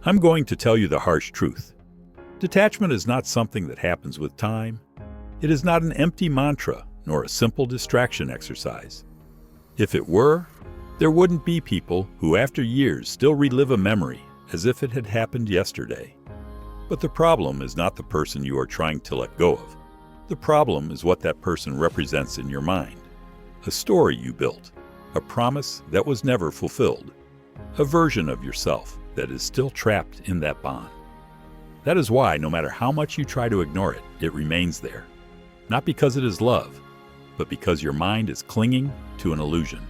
I'm going to tell you the harsh truth. Detachment is not something that happens with time. It is not an empty mantra, nor a simple distraction exercise. If it were, there wouldn't be people who after years still relive a memory as if it had happened yesterday. But the problem is not the person you are trying to let go of. The problem is what that person represents in your mind. A story you built, a promise that was never fulfilled, a version of yourself that is still trapped in that bond. That is why, no matter how much you try to ignore it, it remains there. Not because it is love, but because your mind is clinging to an illusion.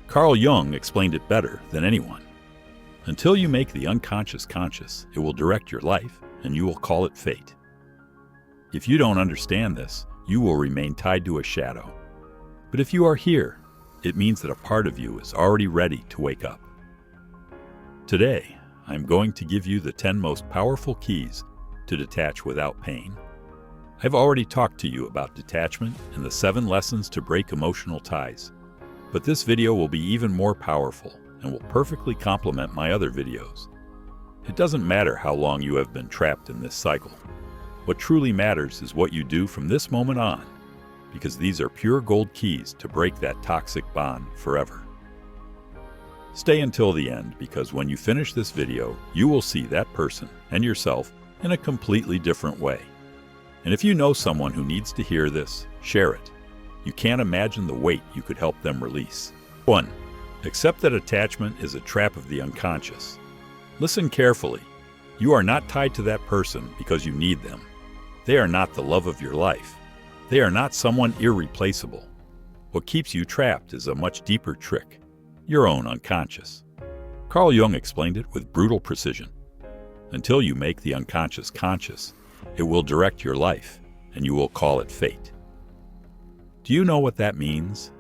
Carl Jung explained it better than anyone. Until you make the unconscious conscious, it will direct your life, and you will call it fate. If you don't understand this, you will remain tied to a shadow. But if you are here, it means that a part of you is already ready to wake up. Today, I'm going to give you the 10 most powerful keys to detach without pain. I've already talked to you about detachment and the 7 lessons to break emotional ties, but this video will be even more powerful and will perfectly complement my other videos. It doesn't matter how long you have been trapped in this cycle. What truly matters is what you do from this moment on, because these are pure gold keys to break that toxic bond forever. Stay until the end, because when you finish this video, you will see that person and yourself in a completely different way. And if you know someone who needs to hear this, share it. You can't imagine the weight you could help them release. 1. Accept that attachment is a trap of the unconscious. Listen carefully. You are not tied to that person because you need them. They are not the love of your life. They are not someone irreplaceable. What keeps you trapped is a much deeper trick. Your own unconscious. Carl Jung explained it with brutal precision. Until you make the unconscious conscious, it will direct your life, and you will call it fate. Do you know what that means?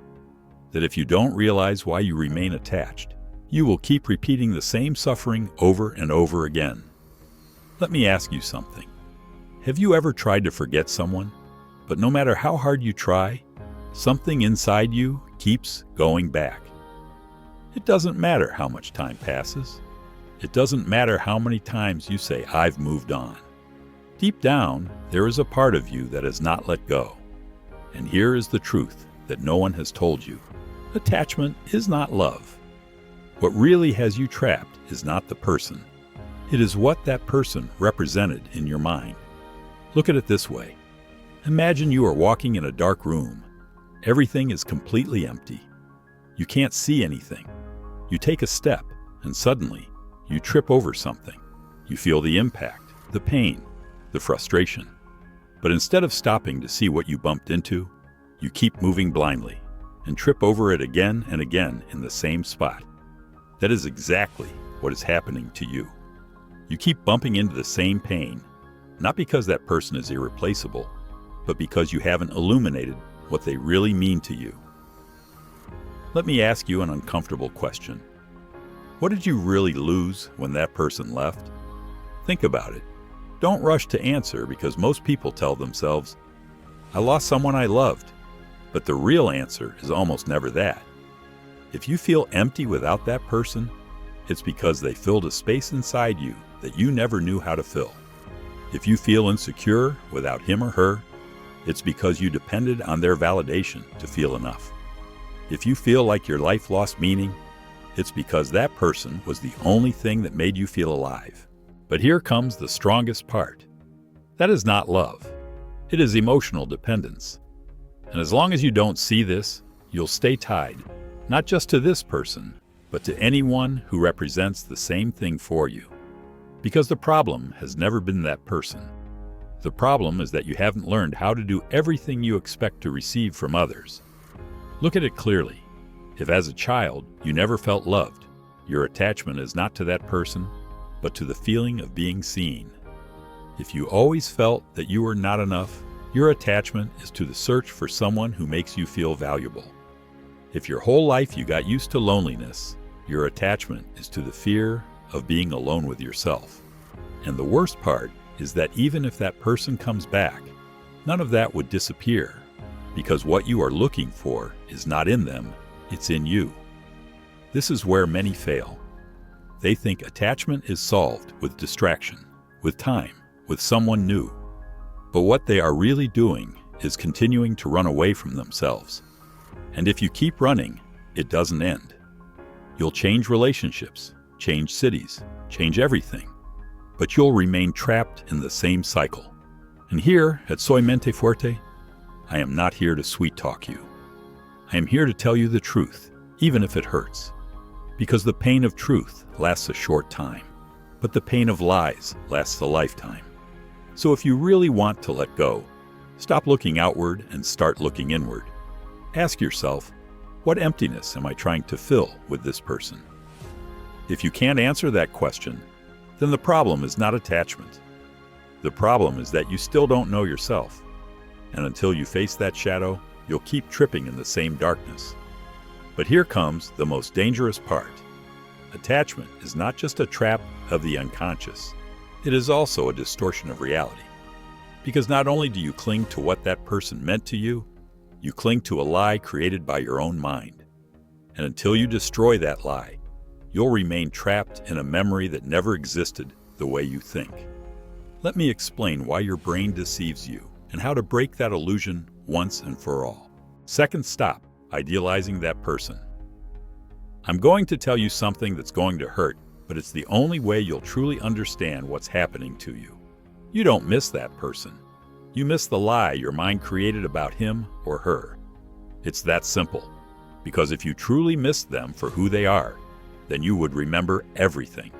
That if you don't realize why you remain attached, you will keep repeating the same suffering over and over again. Let me ask you something. Have you ever tried to forget someone, but no matter how hard you try, something inside you keeps going back? It doesn't matter how much time passes. It doesn't matter how many times you say, "I've moved on." Deep down, there is a part of you that has not let go. And here is the truth that no one has told you. Attachment is not love. What really has you trapped is not the person. It is what that person represented in your mind. Look at it this way. Imagine you are walking in a dark room. Everything is completely empty. You can't see anything. You take a step, and suddenly, you trip over something. You feel the impact, the pain, the frustration. But instead of stopping to see what you bumped into, you keep moving blindly and trip over it again and again in the same spot. That is exactly what is happening to you. You keep bumping into the same pain, not because that person is irreplaceable, but because you haven't illuminated what they really mean to you. Let me ask you an uncomfortable question. What did you really lose when that person left? Think about it. Don't rush to answer, because most people tell themselves, "I lost someone I loved." But the real answer is almost never that. If you feel empty without that person, it's because they filled a space inside you that you never knew how to fill. If you feel insecure without him or her, it's because you depended on their validation to feel enough. If you feel like your life lost meaning, it's because that person was the only thing that made you feel alive. But here comes the strongest part. That is not love. It is emotional dependence. And as long as you don't see this, you'll stay tied, not just to this person, but to anyone who represents the same thing for you. Because the problem has never been that person. The problem is that you haven't learned how to do everything you expect to receive from others. Look at it clearly. If as a child you never felt loved, your attachment is not to that person, but to the feeling of being seen. If you always felt that you were not enough, your attachment is to the search for someone who makes you feel valuable. If your whole life you got used to loneliness, your attachment is to the fear of being alone with yourself. And the worst part is that even if that person comes back, none of that would disappear, because what you are looking for is not in them, it's in you. This is where many fail. They think attachment is solved with distraction, with time, with someone new. But what they are really doing is continuing to run away from themselves. And if you keep running, it doesn't end. You'll change relationships, change cities, change everything. But you'll remain trapped in the same cycle. And here at Soy Mente Fuerte, I am not here to sweet-talk you. I am here to tell you the truth, even if it hurts. Because the pain of truth lasts a short time, but the pain of lies lasts a lifetime. So if you really want to let go, stop looking outward and start looking inward. Ask yourself, what emptiness am I trying to fill with this person? If you can't answer that question, then the problem is not attachment. The problem is that you still don't know yourself. And until you face that shadow, you'll keep tripping in the same darkness. But here comes the most dangerous part. Attachment is not just a trap of the unconscious. It is also a distortion of reality. Because not only do you cling to what that person meant to you, you cling to a lie created by your own mind. And until you destroy that lie, you'll remain trapped in a memory that never existed the way you think. Let me explain why your brain deceives you and how to break that illusion once and for all. Second stop, idealizing that person. I'm going to tell you something that's going to hurt, but it's the only way you'll truly understand what's happening to you. You don't miss that person. You miss the lie your mind created about him or her. It's that simple. Because if you truly missed them for who they are, then you would remember everything.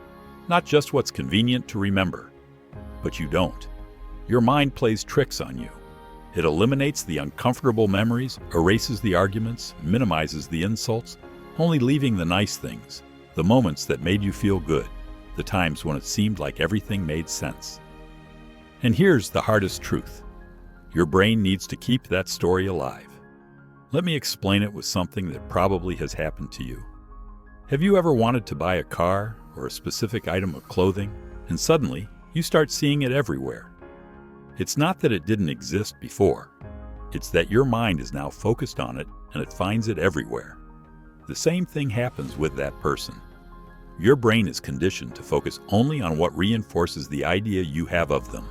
Not just what's convenient to remember. But you don't. Your mind plays tricks on you. It eliminates the uncomfortable memories, erases the arguments, minimizes the insults, only leaving the nice things, the moments that made you feel good, the times when it seemed like everything made sense. And here's the hardest truth. Your brain needs to keep that story alive. Let me explain it with something that probably has happened to you. Have you ever wanted to buy a car or a specific item of clothing, and suddenly you start seeing it everywhere? It's not that it didn't exist before. It's that your mind is now focused on it and it finds it everywhere. The same thing happens with that person. Your brain is conditioned to focus only on what reinforces the idea you have of them.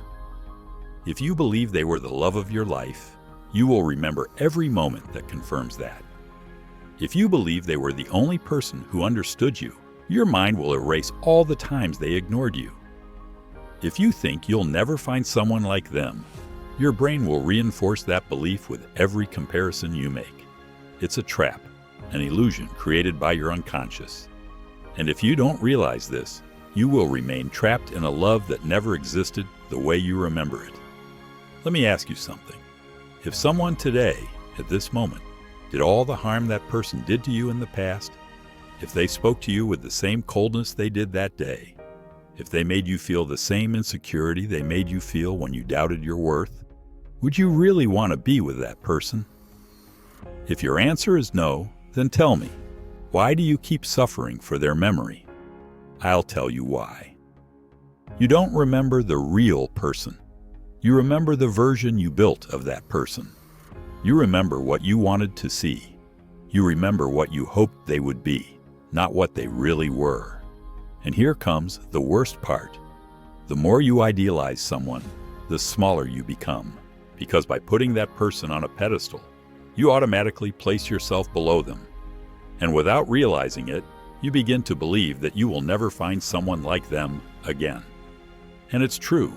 If you believe they were the love of your life, you will remember every moment that confirms that. If you believe they were the only person who understood you, your mind will erase all the times they ignored you. If you think you'll never find someone like them, your brain will reinforce that belief with every comparison you make. It's a trap, an illusion created by your unconscious. And if you don't realize this, you will remain trapped in a love that never existed the way you remember it. Let me ask you something. If someone today, at this moment, did all the harm that person did to you in the past, if they spoke to you with the same coldness they did that day, if they made you feel the same insecurity they made you feel when you doubted your worth, would you really want to be with that person? If your answer is no, then tell me, why do you keep suffering for their memory? I'll tell you why. You don't remember the real person. You remember the version you built of that person. You remember what you wanted to see. You remember what you hoped they would be, not what they really were. And here comes the worst part. The more you idealize someone, the smaller you become. Because by putting that person on a pedestal, you automatically place yourself below them. And without realizing it, you begin to believe that you will never find someone like them again. And it's true.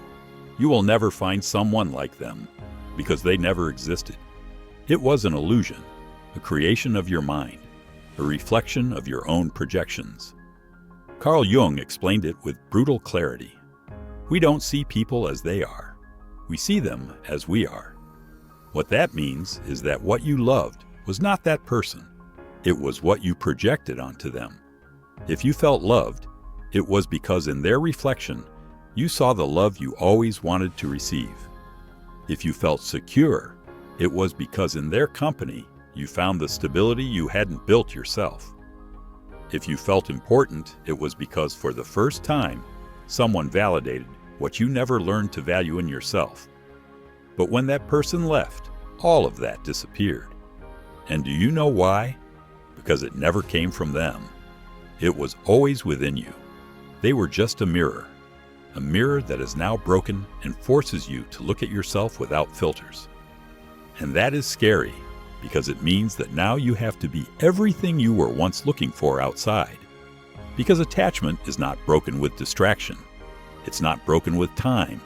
You will never find someone like them because they never existed. It was an illusion, a creation of your mind, a reflection of your own projections. Carl Jung explained it with brutal clarity. We don't see people as they are. We see them as we are. What that means is that what you loved was not that person. It was what you projected onto them. If you felt loved, it was because in their reflection, you saw the love you always wanted to receive. If you felt secure, it was because in their company, you found the stability you hadn't built yourself. If you felt important, it was because for the first time, someone validated what you never learned to value in yourself. But when that person left, all of that disappeared. And do you know why? Because it never came from them. It was always within you. They were just a mirror that is now broken and forces you to look at yourself without filters. And that is scary, because it means that now you have to be everything you were once looking for outside. Because attachment is not broken with distraction. It's not broken with time.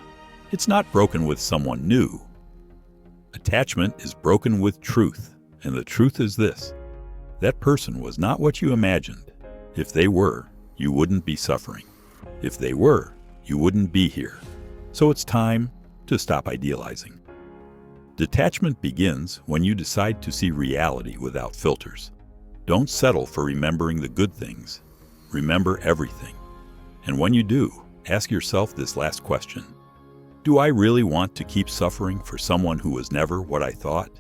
It's not broken with someone new. Attachment is broken with truth, and the truth is this: that person was not what you imagined. If they were, you wouldn't be suffering. If they were, you wouldn't be here. So it's time to stop idealizing. Detachment begins when you decide to see reality without filters. Don't settle for remembering the good things. Remember everything. And when you do, ask yourself this last question: do I really want to keep suffering for someone who was never what I thought?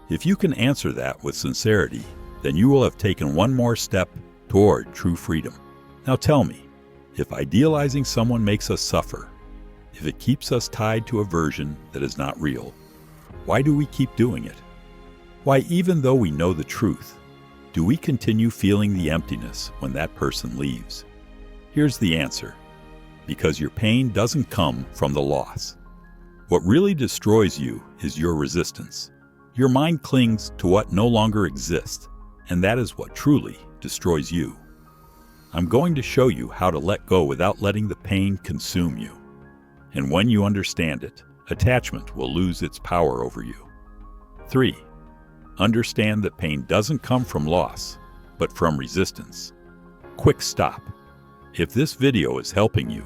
If you can answer that with sincerity, then you will have taken one more step toward true freedom. Now tell me, if idealizing someone makes us suffer, if it keeps us tied to a version that is not real, why do we keep doing it? Why, even though we know the truth, do we continue feeling the emptiness when that person leaves? Here's the answer: because your pain doesn't come from the loss. What really destroys you is your resistance. Your mind clings to what no longer exists, and that is what truly destroys you. I'm going to show you how to let go without letting the pain consume you. And when you understand it, attachment will lose its power over you. 3. Understand that pain doesn't come from loss, but from resistance. Quick stop. If this video is helping you,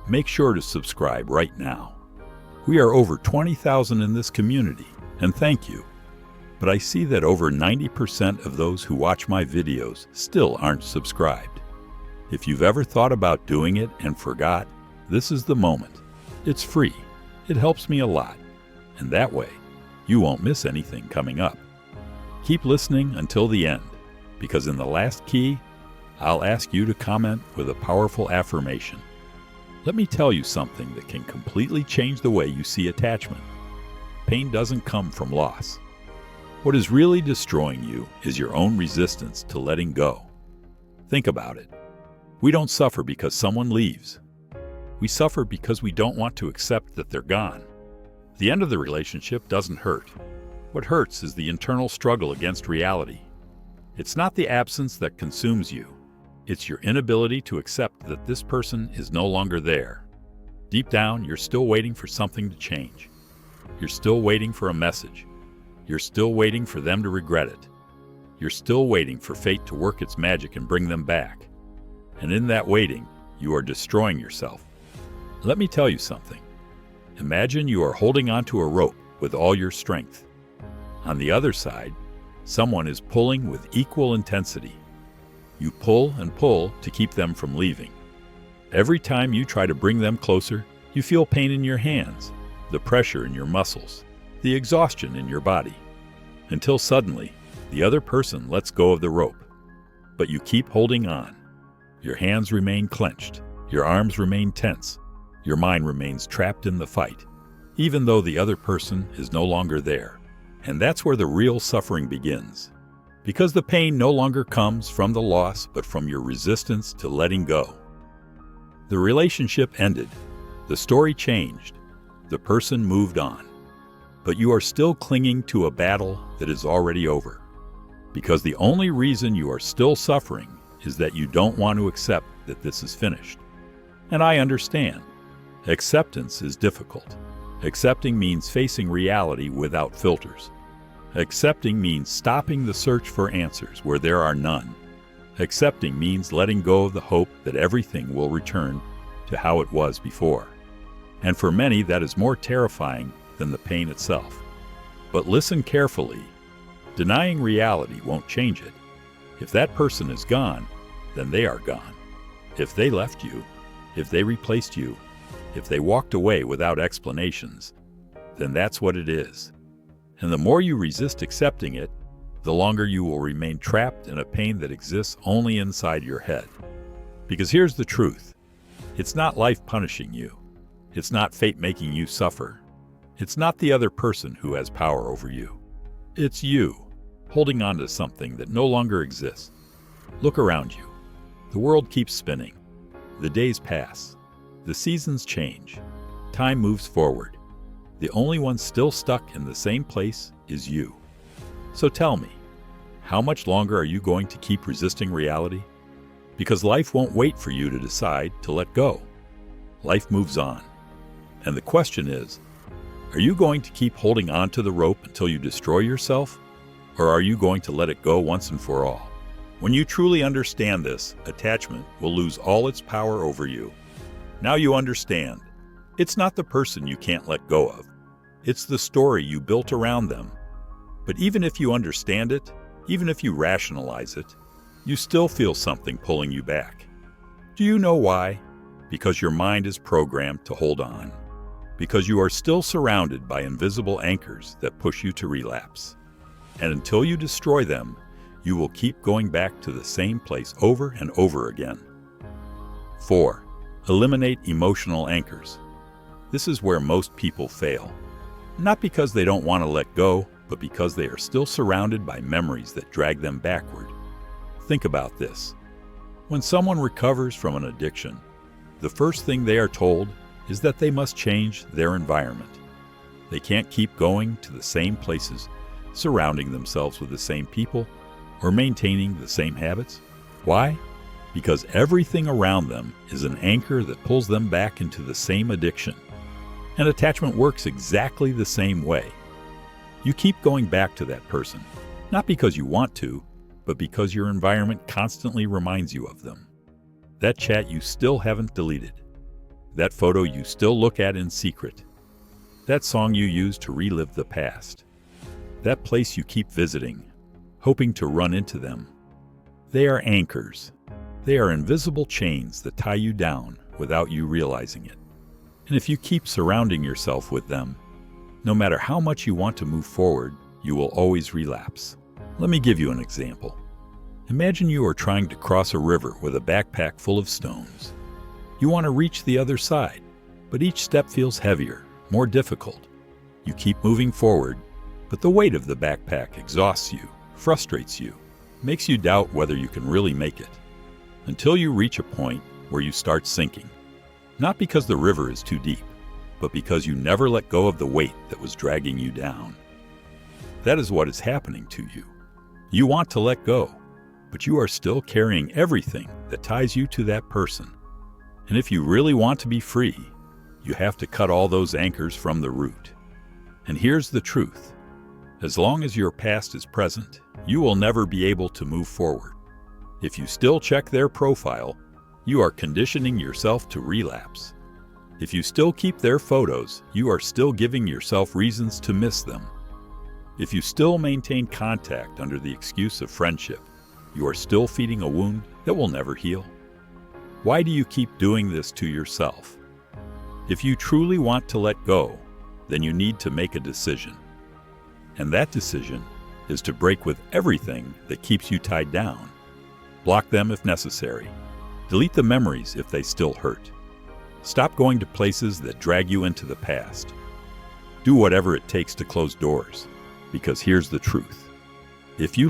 make sure to subscribe right now. We are over 20,000 in this community, and thank you. But I see that over 90% of those who watch my videos still aren't subscribed. If you've ever thought about doing it and forgot, this is the moment. It's free. It helps me a lot. And that way, you won't miss anything coming up. Keep listening until the end, because in the last key, I'll ask you to comment with a powerful affirmation. Let me tell you something that can completely change the way you see attachment. Pain doesn't come from loss. What is really destroying you is your own resistance to letting go. Think about it. We don't suffer because someone leaves. We suffer because we don't want to accept that they're gone. The end of the relationship doesn't hurt. What hurts is the internal struggle against reality. It's not the absence that consumes you. It's your inability to accept that this person is no longer there. Deep down, you're still waiting for something to change. You're still waiting for a message. You're still waiting for them to regret it. You're still waiting for fate to work its magic and bring them back. And in that waiting, you are destroying yourself. Let me tell you something. Imagine you are holding onto a rope with all your strength. On the other side, someone is pulling with equal intensity. You pull and pull to keep them from leaving. Every time you try to bring them closer, you feel pain in your hands, the pressure in your muscles, the exhaustion in your body, until suddenly, the other person lets go of the rope. But you keep holding on. Your hands remain clenched, your arms remain tense, your mind remains trapped in the fight, even though the other person is no longer there. And that's where the real suffering begins. Because the pain no longer comes from the loss, but from your resistance to letting go. The relationship ended. The story changed. The person moved on. But you are still clinging to a battle that is already over. Because the only reason you are still suffering is that you don't want to accept that this is finished. And I understand. Acceptance is difficult. Accepting means facing reality without filters. Accepting means stopping the search for answers where there are none. Accepting means letting go of the hope that everything will return to how it was before. And for many, that is more terrifying than the pain itself. But listen carefully. Denying reality won't change it. If that person is gone, then they are gone. If they left you, if they replaced you, if they walked away without explanations, then that's what it is. And the more you resist accepting it, the longer you will remain trapped in a pain that exists only inside your head. Because here's the truth. It's not life punishing you. It's not fate making you suffer. It's not the other person who has power over you. It's you, holding on to something that no longer exists. Look around you. The world keeps spinning. The days pass. The seasons change. Time moves forward. The only one still stuck in the same place is you. So tell me, how much longer are you going to keep resisting reality? Because life won't wait for you to decide to let go. Life moves on. And the question is, are you going to keep holding on to the rope until you destroy yourself? Or are you going to let it go once and for all? When you truly understand this, attachment will lose all its power over you. Now you understand. It's not the person you can't let go of. It's the story you built around them. But even if you understand it, even if you rationalize it, you still feel something pulling you back. Do you know why? Because your mind is programmed to hold on. Because you are still surrounded by invisible anchors that push you to relapse. And until you destroy them, you will keep going back to the same place over and over again. 4. Eliminate emotional anchors. This is where most people fail. Not because they don't want to let go, but because they are still surrounded by memories that drag them backward. Think about this. When someone recovers from an addiction, the first thing they are told is that they must change their environment. They can't keep going to the same places, surrounding themselves with the same people, or maintaining the same habits. Why? Because everything around them is an anchor that pulls them back into the same addiction. And attachment works exactly the same way. You keep going back to that person, not because you want to, but because your environment constantly reminds you of them. That chat you still haven't deleted. That photo you still look at in secret. That song you use to relive the past. That place you keep visiting, hoping to run into them. They are anchors. They are invisible chains that tie you down without you realizing it. And if you keep surrounding yourself with them, no matter how much you want to move forward, you will always relapse. Let me give you an example. Imagine you are trying to cross a river with a backpack full of stones. You want to reach the other side, but each step feels heavier, more difficult. You keep moving forward, but the weight of the backpack exhausts you, frustrates you, makes you doubt whether you can really make it, until you reach a point where you start sinking. Not because the river is too deep, but because you never let go of the weight that was dragging you down. That is what is happening to you. You want to let go, but you are still carrying everything that ties you to that person. And if you really want to be free, you have to cut all those anchors from the root. And here's the truth. As long as your past is present, you will never be able to move forward. If you still check their profile, you are conditioning yourself to relapse. If you still keep their photos, you are still giving yourself reasons to miss them. If you still maintain contact under the excuse of friendship, you are still feeding a wound that will never heal. Why do you keep doing this to yourself? If you truly want to let go, then you need to make a decision. And that decision is to break with everything that keeps you tied down. Block them if necessary. Delete the memories if they still hurt. Stop going to places that drag you into the past. Do whatever it takes to close doors, because here's the truth. If you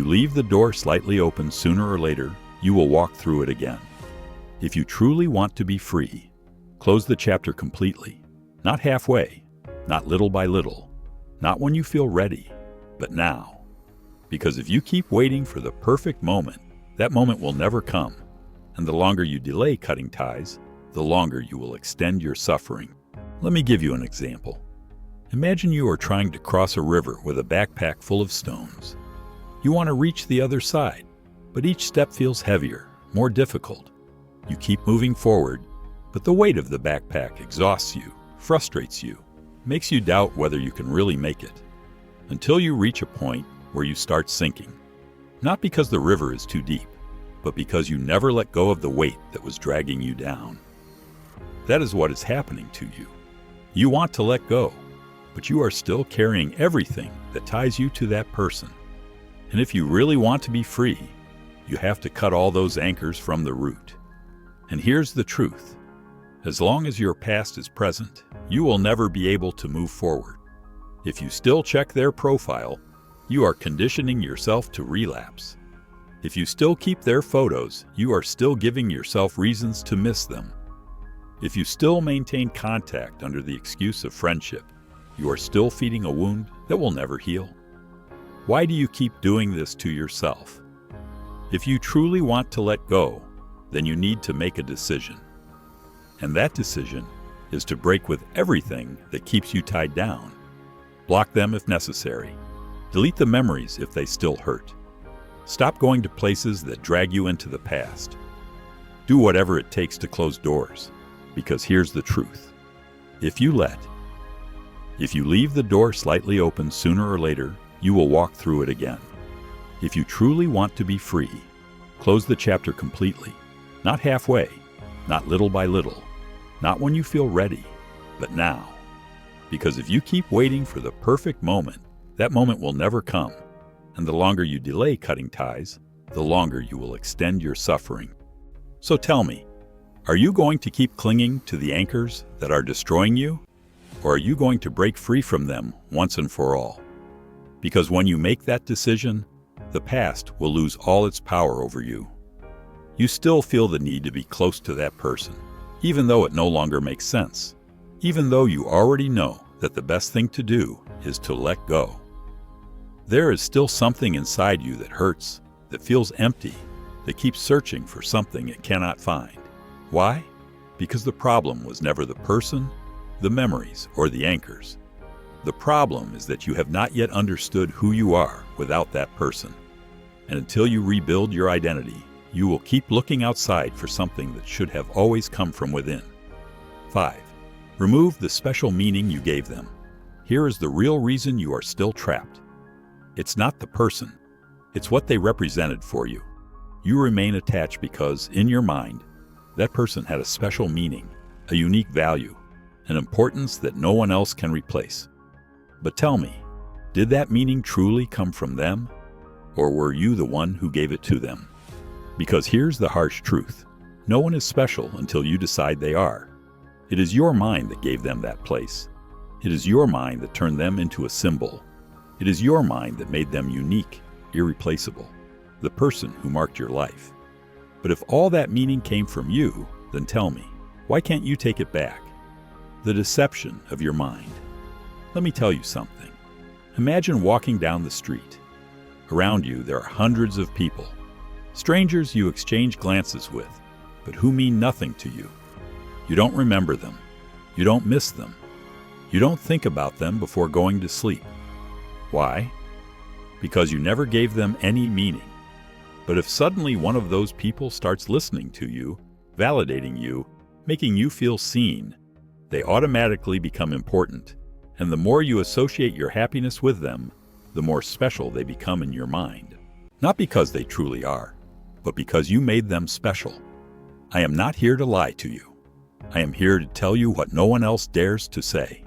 leave the door slightly open sooner or later, you will walk through it again. If you truly want to be free, close the chapter completely, not halfway, not little by little, not when you feel ready, but now. Because if you keep waiting for the perfect moment, that moment will never come. And the longer you delay cutting ties, the longer you will extend your suffering. Let me give you an example. Imagine you are trying to cross a river with a backpack full of stones. You want to reach the other side, but each step feels heavier, more difficult. You keep moving forward, but the weight of the backpack exhausts you, frustrates you, makes you doubt whether you can really make it, until you reach a point where you start sinking. Not because the river is too deep, but because you never let go of the weight that was dragging you down. That is what is happening to you. You want to let go, but you are still carrying everything that ties you to that person. And if you really want to be free, you have to cut all those anchors from the root. And here's the truth. As long as your past is present, you will never be able to move forward. If you still check their profile, you are conditioning yourself to relapse. If you still keep their photos, you are still giving yourself reasons to miss them. If you still maintain contact under the excuse of friendship, you are still feeding a wound that will never heal. Why do you keep doing this to yourself? If you truly want to let go, then you need to make a decision. And that decision is to break with everything that keeps you tied down. Block them if necessary. Delete the memories if they still hurt. Stop going to places that drag you into the past. Do whatever it takes to close doors, because here's the truth. If you leave the door slightly open, sooner or later, you will walk through it again. If you truly want to be free, close the chapter completely, not halfway, not little by little, not when you feel ready, but now. Because if you keep waiting for the perfect moment, that moment will never come. And the longer you delay cutting ties, the longer you will extend your suffering. So tell me, are you going to keep clinging to the anchors that are destroying you? Or are you going to break free from them once and for all? Because when you make that decision, the past will lose all its power over you. You still feel the need to be close to that person, even though it no longer makes sense, even though you already know that the best thing to do is to let go. There is still something inside you that hurts, that feels empty, that keeps searching for something it cannot find. Why? Because the problem was never the person, the memories, or the anchors. The problem is that you have not yet understood who you are without that person. And until you rebuild your identity, you will keep looking outside for something that should have always come from within. 5. Remove the special meaning you gave them. Here is the real reason you are still trapped. It's not the person. It's what they represented for you. You remain attached because, in your mind, that person had a special meaning, a unique value, an importance that no one else can replace. But tell me, did that meaning truly come from them? Or were you the one who gave it to them? Because here's the harsh truth. No one is special until you decide they are. It is your mind that gave them that place. It is your mind that turned them into a symbol. It is your mind that made them unique, irreplaceable, the person who marked your life. But if all that meaning came from you, then tell me, why can't you take it back? The deception of your mind. Let me tell you something. Imagine walking down the street. Around you, there are hundreds of people, strangers you exchange glances with, but who mean nothing to you. You don't remember them. You don't miss them. You don't think about them before going to sleep. Why? Because you never gave them any meaning. But if suddenly one of those people starts listening to you, validating you, making you feel seen, they automatically become important. And the more you associate your happiness with them, the more special they become in your mind. Not because they truly are, but because you made them special. I am not here to lie to you. I am here to tell you what no one else dares to say.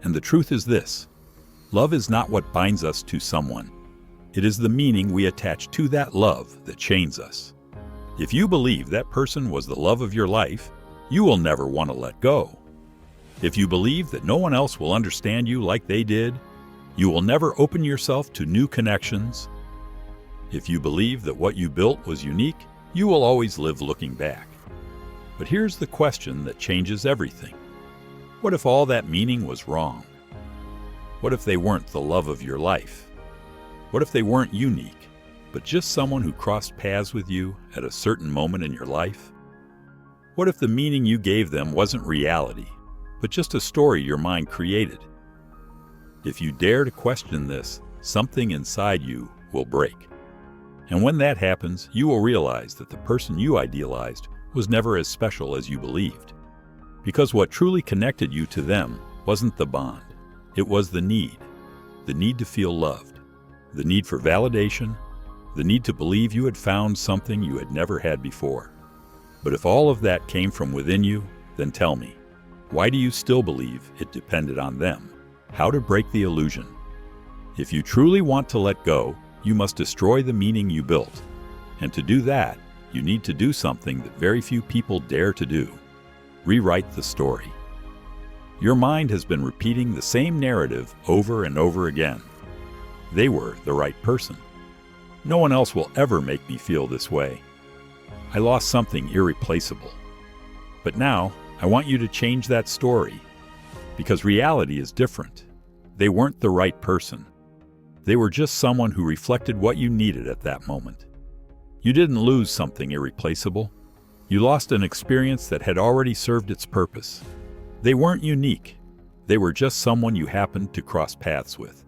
And the truth is this. Love is not what binds us to someone. It is the meaning we attach to that love that chains us. If you believe that person was the love of your life, you will never want to let go. If you believe that no one else will understand you like they did, you will never open yourself to new connections. If you believe that what you built was unique, you will always live looking back. But here's the question that changes everything. What if all that meaning was wrong? What if they weren't the love of your life? What if they weren't unique, but just someone who crossed paths with you at a certain moment in your life? What if the meaning you gave them wasn't reality, but just a story your mind created? If you dare to question this, something inside you will break. And when that happens, you will realize that the person you idealized was never as special as you believed. Because what truly connected you to them wasn't the bond. It was the need to feel loved, the need for validation, the need to believe you had found something you had never had before. But if all of that came from within you, then tell me, why do you still believe it depended on them? How to break the illusion? If you truly want to let go, you must destroy the meaning you built. And to do that, you need to do something that very few people dare to do. Rewrite the story. Your mind has been repeating the same narrative over and over again. They were the right person. No one else will ever make me feel this way. I lost something irreplaceable. But now, I want you to change that story. Because reality is different. They weren't the right person. They were just someone who reflected what you needed at that moment. You didn't lose something irreplaceable. You lost an experience that had already served its purpose. They weren't unique. They were just someone you happened to cross paths with.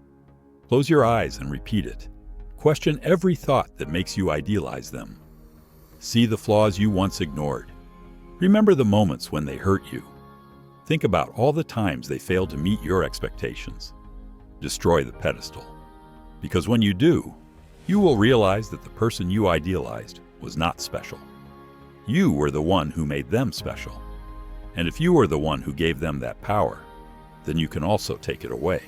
Close your eyes and repeat it. Question every thought that makes you idealize them. See the flaws you once ignored. Remember the moments when they hurt you. Think about all the times they failed to meet your expectations. Destroy the pedestal. Because when you do, you will realize that the person you idealized was not special. You were the one who made them special. And if you were the one who gave them that power, then you can also take it away.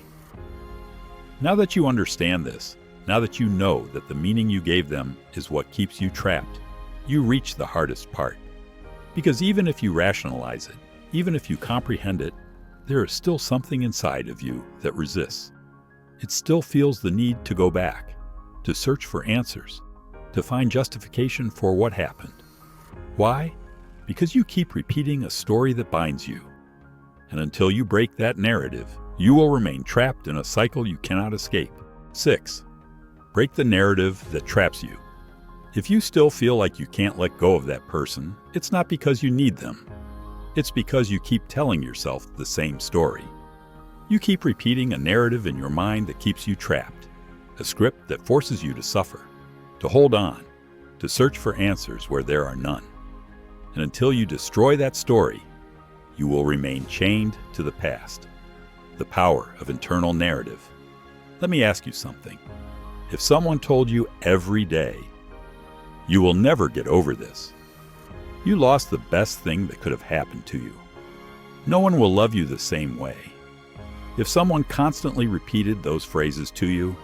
Now that you understand this, now that you know that the meaning you gave them is what keeps you trapped, you reach the hardest part. Because even if you rationalize it, even if you comprehend it, there is still something inside of you that resists. It still feels the need to go back, to search for answers, to find justification for what happened. Why? Because you keep repeating a story that binds you. And until you break that narrative, you will remain trapped in a cycle you cannot escape. 6. Break the narrative that traps you. If you still feel like you can't let go of that person, it's not because you need them. It's because you keep telling yourself the same story. You keep repeating a narrative in your mind that keeps you trapped, a script that forces you to suffer, to hold on, to search for answers where there are none. And until you destroy that story, you will remain chained to the past. The power of internal narrative. Let me ask you something. If someone told you every day, "You will never get over this," you lost the best thing that could have happened to you. No one will love you the same way. If someone constantly repeated those phrases to you,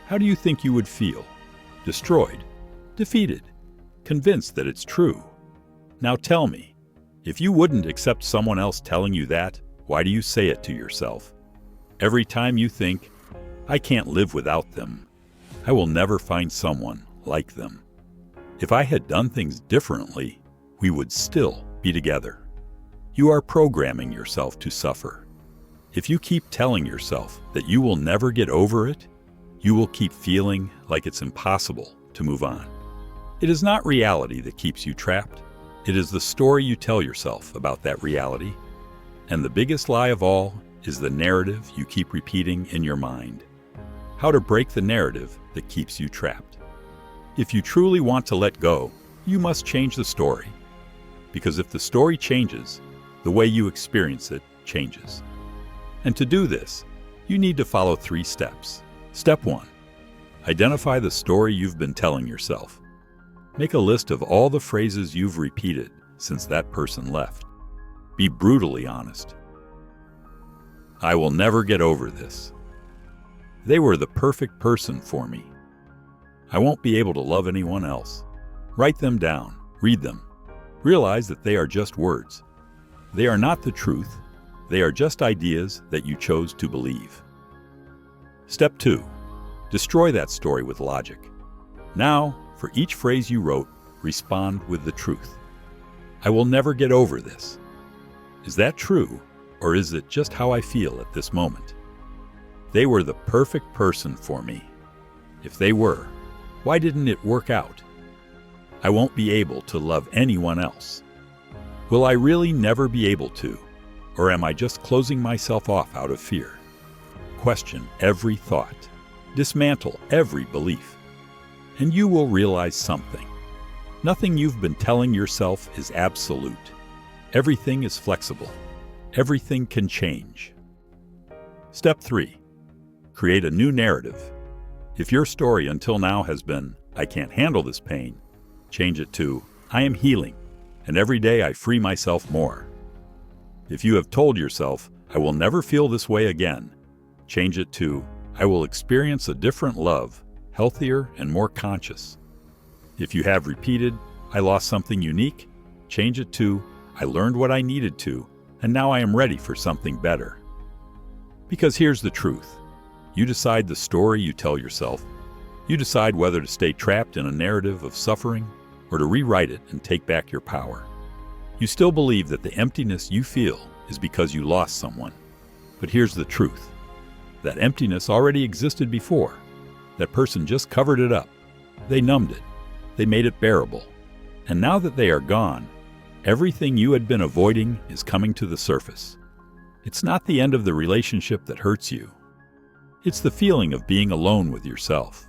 how do you think you would feel? Destroyed, defeated, convinced that it's true. Now tell me, if you wouldn't accept someone else telling you that, why do you say it to yourself? Every time you think, "I can't live without them. I will never find someone like them. If I had done things differently, we would still be together." You are programming yourself to suffer. If you keep telling yourself that you will never get over it, you will keep feeling like it's impossible to move on. It is not reality that keeps you trapped. It is the story you tell yourself about that reality. And the biggest lie of all is the narrative you keep repeating in your mind. How to break the narrative that keeps you trapped. If you truly want to let go, you must change the story. Because if the story changes, the way you experience it changes. And to do this, you need to follow 3 steps. Step 1. Identify the story you've been telling yourself. Make a list of all the phrases you've repeated since that person left. Be brutally honest. "I will never get over this. They were the perfect person for me. I won't be able to love anyone else." Write them down. Read them. Realize that they are just words. They are not the truth. They are just ideas that you chose to believe. Step 2. Destroy that story with logic. Now, for each phrase you wrote, respond with the truth. "I will never get over this." Is that true, or is it just how I feel at this moment? They were the perfect person for me. If they were, why didn't it work out? I won't be able to love anyone else. Will I really never be able to, or am I just closing myself off out of fear? Question every thought. Dismantle every belief. And you will realize something. Nothing you've been telling yourself is absolute. Everything is flexible. Everything can change. Step 3. Create a new narrative. If your story until now has been, "I can't handle this pain," change it to, "I am healing, and every day I free myself more." If you have told yourself, "I will never feel this way again," change it to, "I will experience a different love, healthier and more conscious." If you have repeated, "I lost something unique," change it to, "I learned what I needed to, and now I am ready for something better." Because here's the truth. You decide the story you tell yourself, You decide whether to stay trapped in a narrative of suffering or to rewrite it and take back your power. You still believe that the emptiness you feel is because you lost someone. But here's the truth. That emptiness already existed before. That person just covered it up. They numbed it. They made it bearable. And now that they are gone, everything you had been avoiding is coming to the surface. It's not the end of the relationship that hurts you. It's the feeling of being alone with yourself.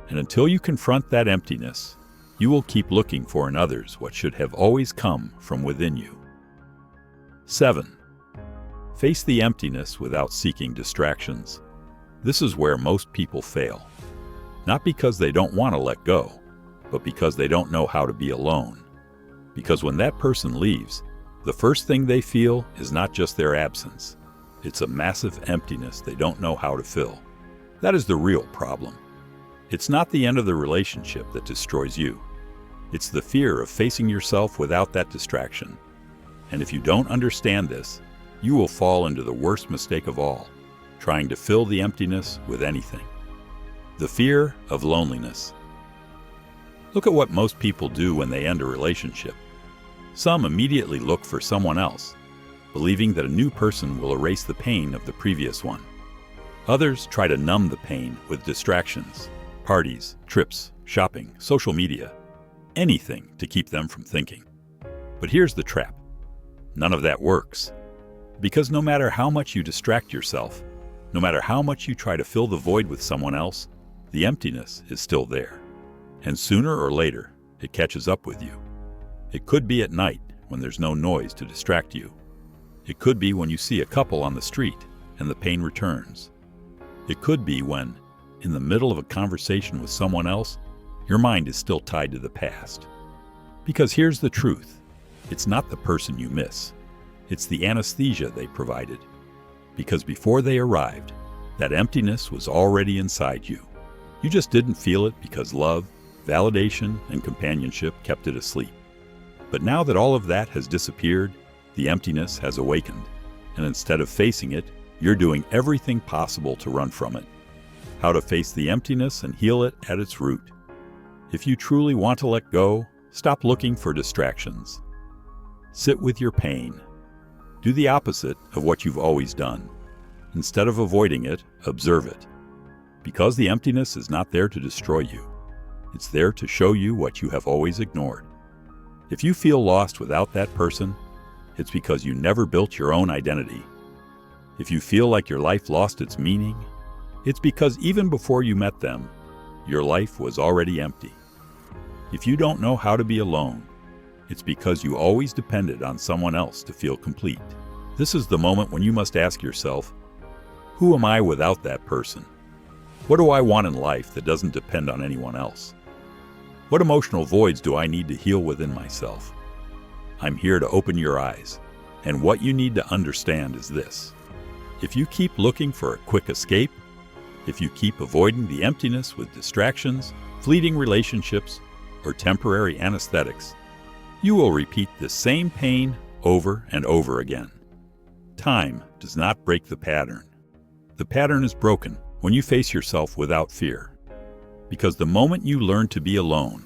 And until you confront that emptiness, you will keep looking for in others what should have always come from within you. 7. Face the emptiness without seeking distractions. This is where most people fail. Not because they don't want to let go, but because they don't know how to be alone. Because when that person leaves, the first thing they feel is not just their absence. It's a massive emptiness they don't know how to fill. That is the real problem. It's not the end of the relationship that destroys you. It's the fear of facing yourself without that distraction. And if you don't understand this, you will fall into the worst mistake of all, trying to fill the emptiness with anything. The fear of loneliness. Look at what most people do when they end a relationship. Some immediately look for someone else, believing that a new person will erase the pain of the previous one. Others try to numb the pain with distractions, parties, trips, shopping, social media, anything to keep them from thinking. But here's the trap. None of that works. Because no matter how much you distract yourself, no matter how much you try to fill the void with someone else, the emptiness is still there. And sooner or later, it catches up with you. It could be at night when there's no noise to distract you. It could be when you see a couple on the street and the pain returns. It could be when, in the middle of a conversation with someone else, your mind is still tied to the past. Because here's the truth. It's not the person you miss. It's the anesthesia they provided. Because before they arrived, that emptiness was already inside you. You just didn't feel it because love, validation, and companionship kept it asleep. But now that all of that has disappeared, the emptiness has awakened. And instead of facing it, you're doing everything possible to run from it. How to face the emptiness and heal it at its root. If you truly want to let go, stop looking for distractions. Sit with your pain. Do the opposite of what you've always done. Instead of avoiding it, observe it. Because the emptiness is not there to destroy you. It's there to show you what you have always ignored. If you feel lost without that person, it's because you never built your own identity. If you feel like your life lost its meaning, it's because even before you met them, your life was already empty. If you don't know how to be alone, it's because you always depended on someone else to feel complete. This is the moment when you must ask yourself, who am I without that person? What do I want in life that doesn't depend on anyone else? What emotional voids do I need to heal within myself? I'm here to open your eyes, and what you need to understand is this. If you keep looking for a quick escape, if you keep avoiding the emptiness with distractions, fleeting relationships, or temporary anesthetics, you will repeat the same pain over and over again. Time does not break the pattern. The pattern is broken when you face yourself without fear. Because the moment you learn to be alone,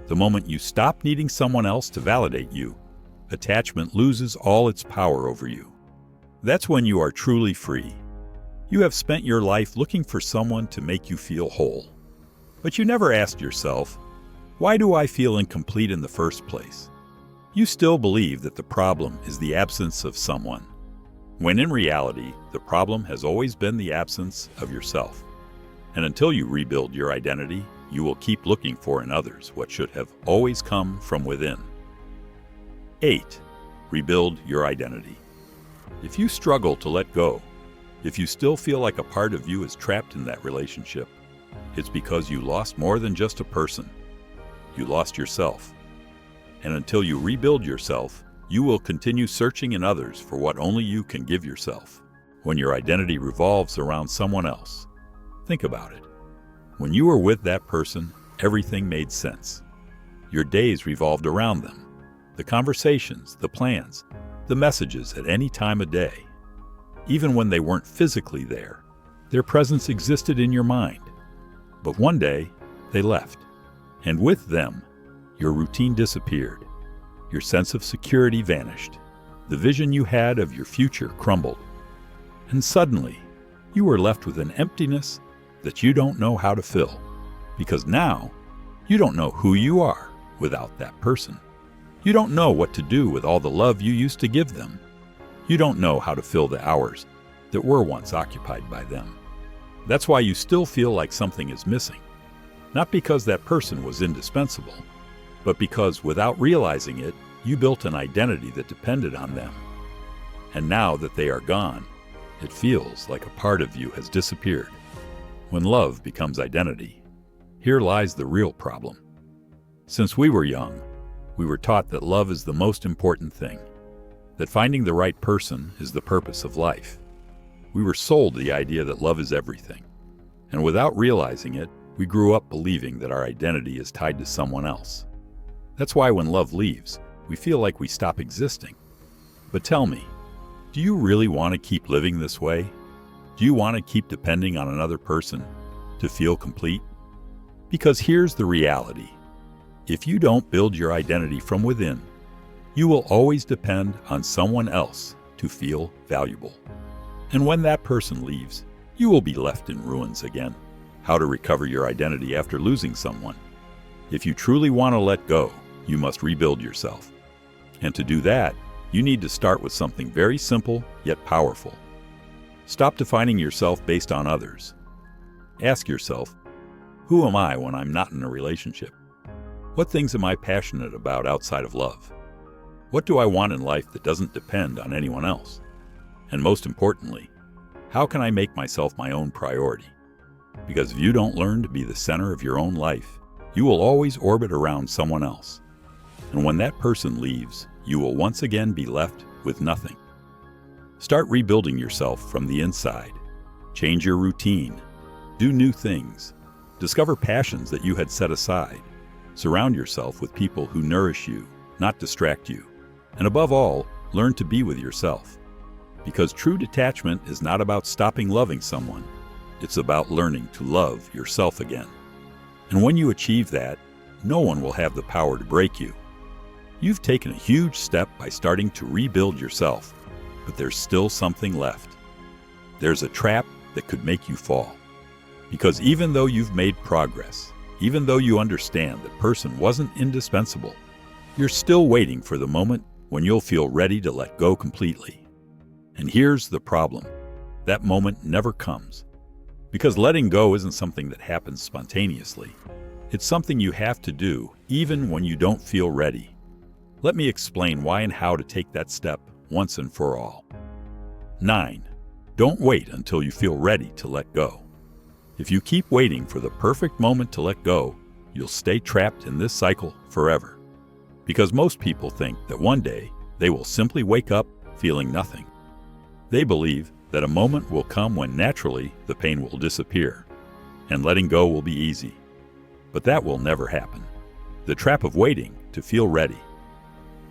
the moment you stop needing someone else to validate you, attachment loses all its power over you. That's when you are truly free. You have spent your life looking for someone to make you feel whole. But you never asked yourself, why do I feel incomplete in the first place? You still believe that the problem is the absence of someone, when in reality, the problem has always been the absence of yourself. And until you rebuild your identity, you will keep looking for in others what should have always come from within. 8. Rebuild your identity. If you struggle to let go, if you still feel like a part of you is trapped in that relationship, it's because you lost more than just a person. You lost yourself. And until you rebuild yourself, you will continue searching in others for what only you can give yourself. When your identity revolves around someone else, think about it. When you were with that person, everything made sense. Your days revolved around them. The conversations, the plans, the messages at any time of day. Even when they weren't physically there, their presence existed in your mind. But one day, they left. And with them, your routine disappeared. Your sense of security vanished. The vision you had of your future crumbled. And suddenly, you were left with an emptiness that you don't know how to fill. Because now, you don't know who you are without that person. You don't know what to do with all the love you used to give them. You don't know how to fill the hours that were once occupied by them. That's why you still feel like something is missing. Not because that person was indispensable, but because without realizing it, you built an identity that depended on them. And now that they are gone, it feels like a part of you has disappeared. When love becomes identity, here lies the real problem. Since we were young, we were taught that love is the most important thing, that finding the right person is the purpose of life. We were sold the idea that love is everything. And without realizing it, we grew up believing that our identity is tied to someone else. That's why when love leaves, we feel like we stop existing. But tell me, do you really want to keep living this way? Do you want to keep depending on another person to feel complete? Because here's the reality. If you don't build your identity from within, you will always depend on someone else to feel valuable. And when that person leaves, you will be left in ruins again. How to recover your identity after losing someone? If you truly want to let go, you must rebuild yourself. And to do that, you need to start with something very simple yet powerful. Stop defining yourself based on others. Ask yourself, who am I when I'm not in a relationship? What things am I passionate about outside of love? What do I want in life that doesn't depend on anyone else? And most importantly, how can I make myself my own priority? Because if you don't learn to be the center of your own life, you will always orbit around someone else. And when that person leaves, you will once again be left with nothing. Start rebuilding yourself from the inside. Change your routine. Do new things. Discover passions that you had set aside. Surround yourself with people who nourish you, not distract you. And above all, learn to be with yourself. Because true detachment is not about stopping loving someone. It's about learning to love yourself again. And when you achieve that, no one will have the power to break you. You've taken a huge step by starting to rebuild yourself, but there's still something left. There's a trap that could make you fall. Because even though you've made progress, even though you understand that person wasn't indispensable, you're still waiting for the moment when you'll feel ready to let go completely. And here's the problem. That moment never comes. Because letting go isn't something that happens spontaneously. It's something you have to do, even when you don't feel ready. Let me explain why and how to take that step once and for all. 9. Don't wait until you feel ready to let go. If you keep waiting for the perfect moment to let go, you'll stay trapped in this cycle forever. Because most people think that one day they will simply wake up feeling nothing. They believe that a moment will come when naturally the pain will disappear, and letting go will be easy. But that will never happen. The trap of waiting to feel ready.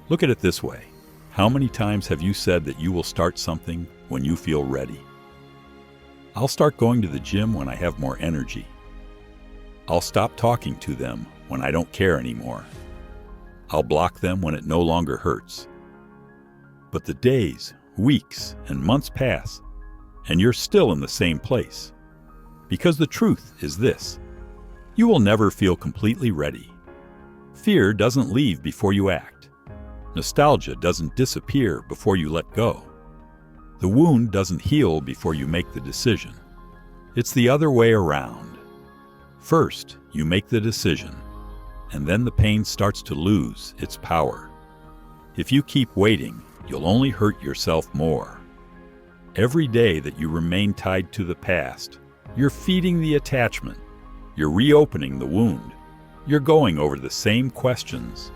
Look at it this way. How many times have you said that you will start something when you feel ready? I'll start going to the gym when I have more energy. I'll stop talking to them when I don't care anymore. I'll block them when it no longer hurts. But the days, weeks, and months pass, and you're still in the same place. Because the truth is this: you will never feel completely ready. Fear doesn't leave before you act. Nostalgia doesn't disappear before you let go. The wound doesn't heal before you make the decision. It's the other way around. First, you make the decision, and then the pain starts to lose its power. If you keep waiting, you'll only hurt yourself more. Every day that you remain tied to the past, you're feeding the attachment. You're reopening the wound. You're going over the same questions.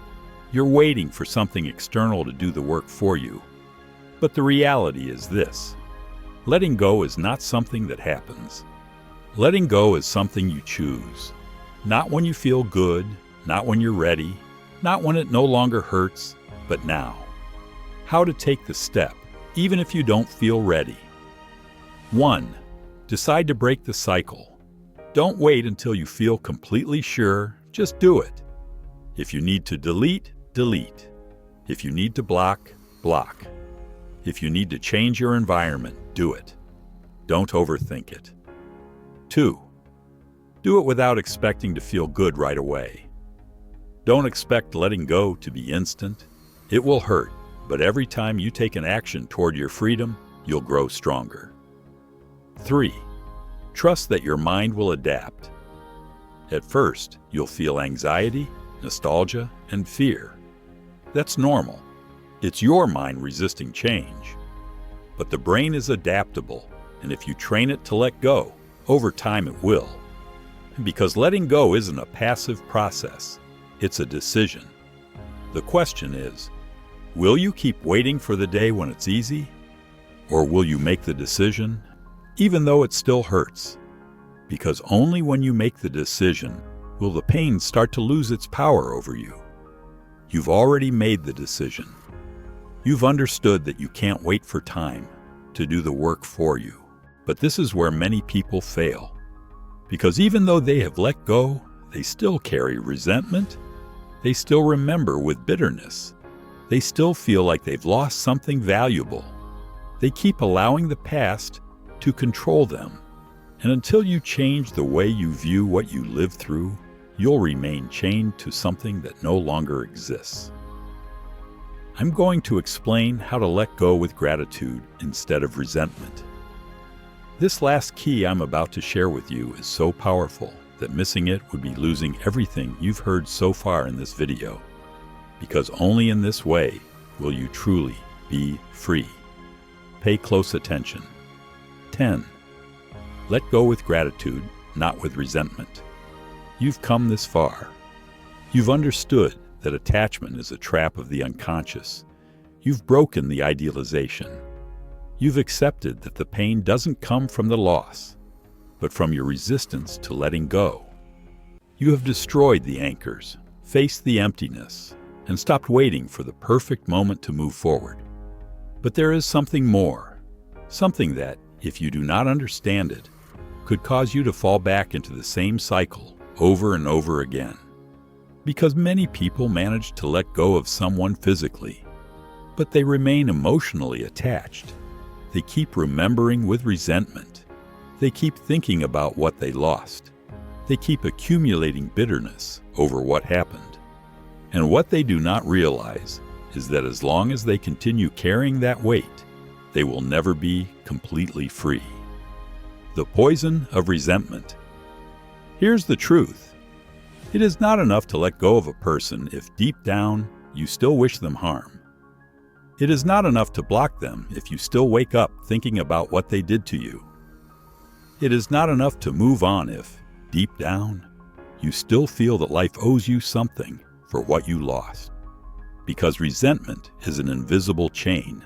You're waiting for something external to do the work for you. But the reality is this: letting go is not something that happens. Letting go is something you choose. Not when you feel good, not when you're ready, not when it no longer hurts, but now. How to take the step, even if you don't feel ready. 1. Decide to break the cycle. Don't wait until you feel completely sure, just do it. If you need to delete, delete. If you need to block, block. If you need to change your environment, do it. Don't overthink it. 2. Do it without expecting to feel good right away. Don't expect letting go to be instant. It will hurt, but every time you take an action toward your freedom, you'll grow stronger. 3. Trust that your mind will adapt. At first, you'll feel anxiety, nostalgia, and fear. That's normal. It's your mind resisting change. But the brain is adaptable, and if you train it to let go, over time it will. Because letting go isn't a passive process, it's a decision. The question is, will you keep waiting for the day when it's easy? Or will you make the decision, even though it still hurts? Because only when you make the decision will the pain start to lose its power over you. You've already made the decision. You've understood that you can't wait for time to do the work for you. But this is where many people fail. Because even though they have let go, they still carry resentment. They still remember with bitterness. They still feel like they've lost something valuable. They keep allowing the past to control them. And until you change the way you view what you lived through, you'll remain chained to something that no longer exists. I'm going to explain how to let go with gratitude instead of resentment. This last key I'm about to share with you is so powerful that missing it would be losing everything you've heard so far in this video. Because only in this way will you truly be free. Pay close attention. 10. Let go with gratitude, not with resentment. You've come this far. You've understood that attachment is a trap of the unconscious. You've broken the idealization. You've accepted that the pain doesn't come from the loss, but from your resistance to letting go. You have destroyed the anchors, faced the emptiness, and stopped waiting for the perfect moment to move forward. But there is something more, something that, if you do not understand it, could cause you to fall back into the same cycle over and over again. Because many people manage to let go of someone physically, but they remain emotionally attached. They keep remembering with resentment. They keep thinking about what they lost. They keep accumulating bitterness over what happened. And what they do not realize is that as long as they continue carrying that weight, they will never be completely free. The poison of resentment. Here's the truth. It is not enough to let go of a person if deep down you still wish them harm. It is not enough to block them if you still wake up thinking about what they did to you. It is not enough to move on if, deep down, you still feel that life owes you something for what you lost. Because resentment is an invisible chain.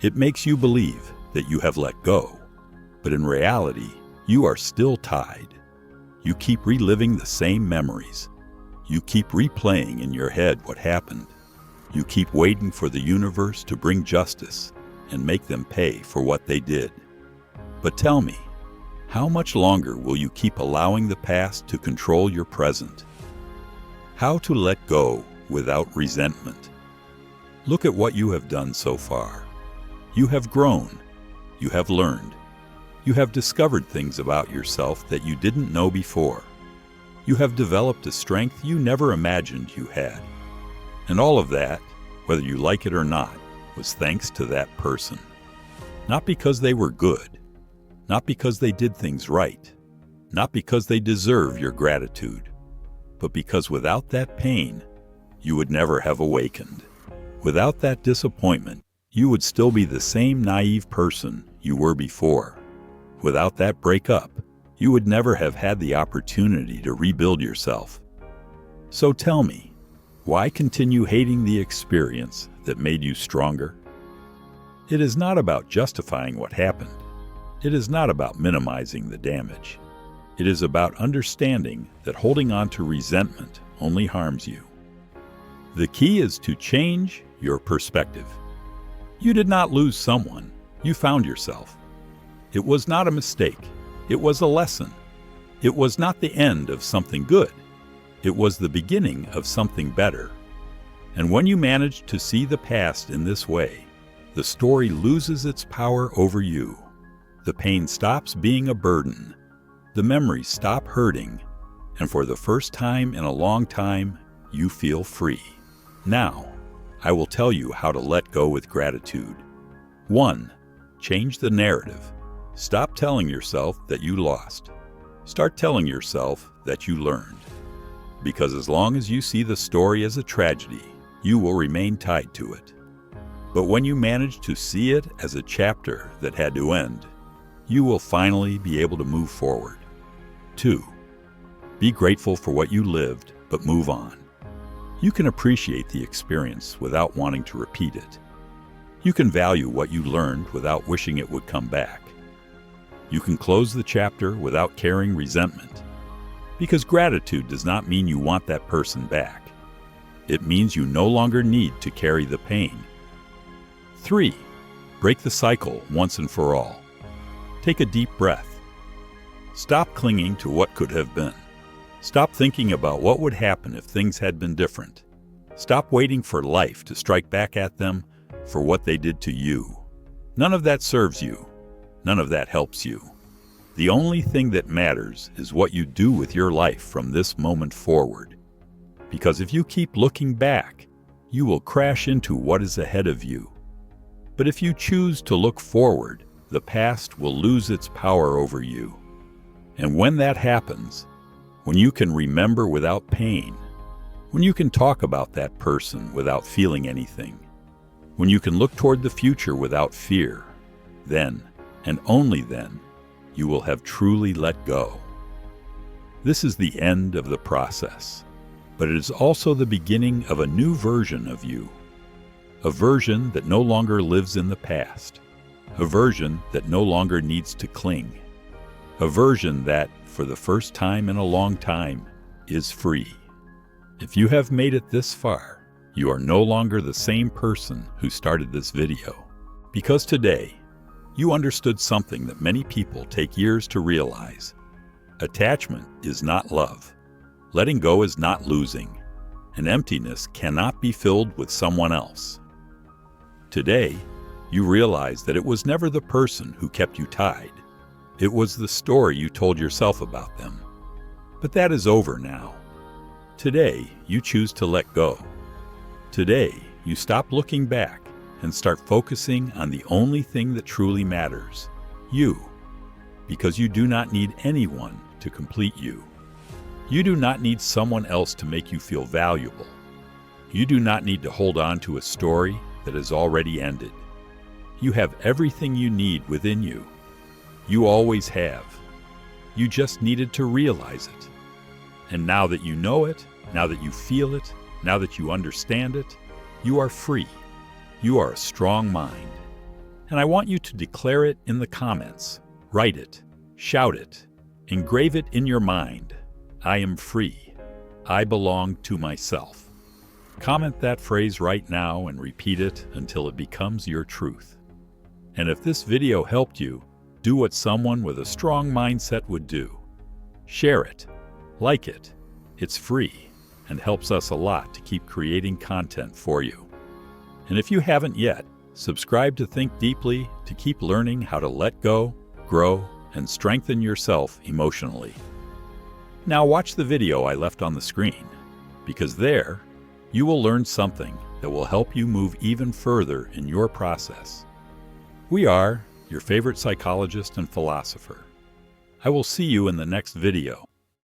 It makes you believe that you have let go, but in reality, you are still tied. You keep reliving the same memories. You keep replaying in your head what happened. You keep waiting for the universe to bring justice and make them pay for what they did. But tell me, how much longer will you keep allowing the past to control your present? How to let go without resentment. Look at what you have done so far. You have grown. You have learned. You have discovered things about yourself that you didn't know before. You have developed a strength you never imagined you had. And all of that, whether you like it or not, was thanks to that person. Not because they were good. Not because they did things right. Not because they deserve your gratitude. But because without that pain, you would never have awakened. Without that disappointment, you would still be the same naive person you were before. Without that breakup, you would never have had the opportunity to rebuild yourself. So tell me, why continue hating the experience that made you stronger? It is not about justifying what happened. It is not about minimizing the damage. It is about understanding that holding on to resentment only harms you. The key is to change your perspective. You did not lose someone. You found yourself. It was not a mistake. It was a lesson. It was not the end of something good. It was the beginning of something better. And when you manage to see the past in this way, the story loses its power over you. The pain stops being a burden. The memories stop hurting. And for the first time in a long time, you feel free. Now, I will tell you how to let go with gratitude. 1. Change the narrative. Stop telling yourself that you lost. Start telling yourself that you learned. Because as long as you see the story as a tragedy, you will remain tied to it. But when you manage to see it as a chapter that had to end, you will finally be able to move forward. 2. Be grateful for what you lived, but move on. You can appreciate the experience without wanting to repeat it. You can value what you learned without wishing it would come back. You can close the chapter without carrying resentment. Because gratitude does not mean you want that person back. It means you no longer need to carry the pain. 3. Break the cycle once and for all. Take a deep breath. Stop clinging to what could have been. Stop thinking about what would happen if things had been different. Stop waiting for life to strike back at them for what they did to you. None of that serves you. None of that helps you. The only thing that matters is what you do with your life from this moment forward. Because if you keep looking back, you will crash into what is ahead of you. But if you choose to look forward, the past will lose its power over you. And when that happens, when you can remember without pain, when you can talk about that person without feeling anything, when you can look toward the future without fear, then, and only then, you will have truly let go. This is the end of the process, but it is also the beginning of a new version of you. A version that no longer lives in the past. A version that no longer needs to cling. A version that, for the first time in a long time, is free. If you have made it this far, you are no longer the same person who started this video. Because today, you understood something that many people take years to realize. Attachment is not love. Letting go is not losing. And emptiness cannot be filled with someone else. Today, you realize that it was never the person who kept you tied. It was the story you told yourself about them. But that is over now. Today, you choose to let go. Today, you stop looking back and start focusing on the only thing that truly matters, you. Because you do not need anyone to complete you. You do not need someone else to make you feel valuable. You do not need to hold on to a story that has already ended. You have everything you need within you. You always have. You just needed to realize it. And now that you know it, now that you feel it, now that you understand it, you are free. You are a strong mind. And I want you to declare it in the comments. Write it. Shout it. Engrave it in your mind. I am free. I belong to myself. Comment that phrase right now and repeat it until it becomes your truth. And if this video helped you, do what someone with a strong mindset would do. Share it. Like it. It's free and helps us a lot to keep creating content for you. And if you haven't yet, subscribe to Think Deeply to keep learning how to let go, grow, and strengthen yourself emotionally. Now watch the video I left on the screen, because there, you will learn something that will help you move even further in your process. We are your favorite psychologist and philosopher. I will see you in the next video.